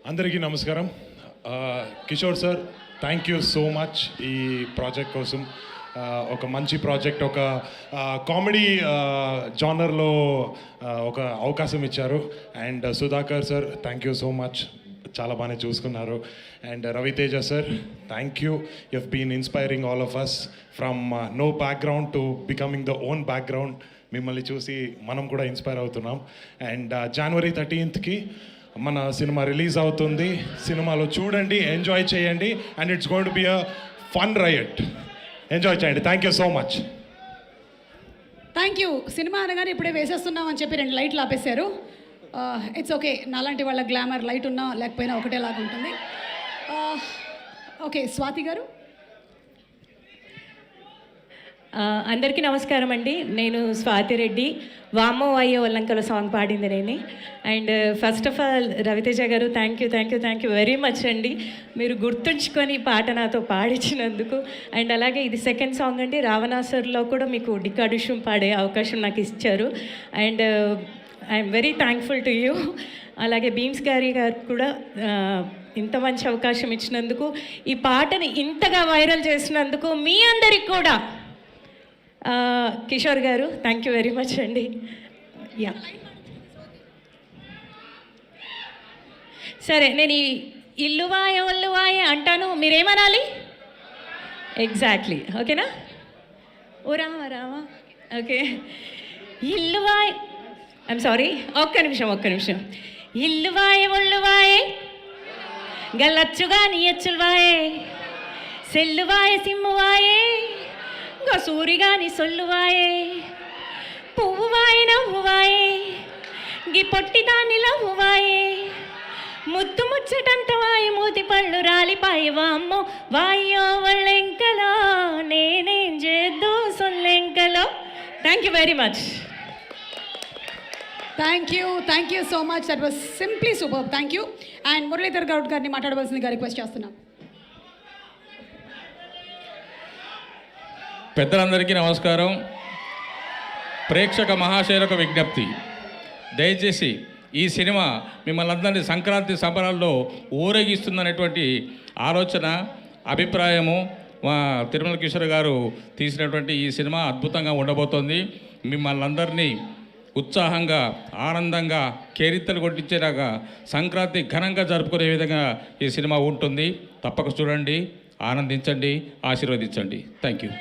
అందరికీ నమస్కారం. Kishore sir, thank you so much ఈ ప్రాజెక్ట్ కోసం. ఒక మంచి ప్రాజెక్ట్, ఒక కామెడీ జానర్లో ఒక అవకాశం ఇచ్చారు. And Sudhakar sir, thank you so much, చాలా బాగానే చూసుకున్నారు. And Raviteja sir, thank you. You have been inspiring all of us from no background to becoming the own background. మిమ్మల్ని చూసి మనం కూడా ఇన్స్పైర్ అవుతున్నాం. అండ్ January 13th మన సినిమా రిలీజ్ అవుతుంది. సినిమాలో చూడండి, ఎంజాయ్ చేయండి. And it's going to be a fun right. Enjoy చేయండి. Thank you so much. Thank you. సినిమా అనగానే ఇప్పుడే వేసేస్తున్నాం అని చెప్పి 2 లైట్లు ఆపేశారు. ఇట్స్ ఓకే, నాలాంటి వాళ్ళ గ్లామర్ లైట్ ఉన్నా లేకపోయినా ఒకటేలాగా ఉంటుంది. ఓకే, స్వాతి గారు. అందరికీ నమస్కారం అండి. నేను స్వాతి రెడ్డి. వామో అయ్యో ఒల్లంకలో సాంగ్ పాడింది నేనే. And first of all Raviteja గారు, థ్యాంక్ యూ వెరీ మచ్ అండి. మీరు గుర్తుంచుకొని పాట నాతో పాడించినందుకు. అండ్ అలాగే ఇది సెకండ్ సాంగ్ అండి. రావణాసురులో కూడా మీకు డికాడిషం పాడే అవకాశం నాకు ఇచ్చారు. And I'm very thankful to you. అలాగే బీమ్స్ గారు కూడా ఇంత మంచి అవకాశం ఇచ్చినందుకు, ఈ పాటని ఇంతగా వైరల్ చేసినందుకు మీ అందరికి కూడా కిషోర్ గారు థ్యాంక్ యూ వెరీ మచ్ అండి. యా సరే, నేను ఈ ఇల్లువాయ ఒల్లువాయ అంటాను, మీరేమనాలి? ఎగ్జాక్ట్లీ, ఓకేనా? ఓ రామా ఓకే. ఇల్లువాయ, ఐఎమ్ సారీ, ఒక్క నిమిషం. ఇల్లువాయ ఒల్లువాయే గల్లచ్చుగా నీయచ్చులువాయే సెల్లువాయ సిమ్మువాయే సూరిగాని సొల్లువాయే పువ్వువాయి నవ్వువాయే గి పొట్టిదాని లవ్వువాయే ముత్తు ముచ్చటంత వాయి మూతి పళ్ళు రాలిపాయి వామ్మో వాయో వళ్ళెంకలో నేనేం చేద్దు సొల్లెంకలో. Thank you very much. Thank you so much. That was simply super. Thank you. And Muralidhar Goud గారిని మాట్లాడవలసిందిగా రిక్వెస్ట్ చేస్తున్నాం. పెద్దలందరికీ నమస్కారం. ప్రేక్షక మహాశయులకు విజ్ఞప్తి, దయచేసి ఈ సినిమా మిమ్మల్ని అందరినీ సంక్రాంతి సంబరాల్లో ఊరేగిస్తుందనేటువంటి ఆలోచన, అభిప్రాయము మా తిరుమల కిషోర్ గారు తీసినటువంటి ఈ సినిమా అద్భుతంగా ఉండబోతోంది. మిమ్మల్ని అందరినీ ఉత్సాహంగా, ఆనందంగా, కేరింతలు కొట్టించేలాగా సంక్రాంతి ఘనంగా జరుపుకునే విధంగా ఈ సినిమా ఉంటుంది. తప్పక చూడండి, ఆనందించండి, ఆశీర్వదించండి. Thank you.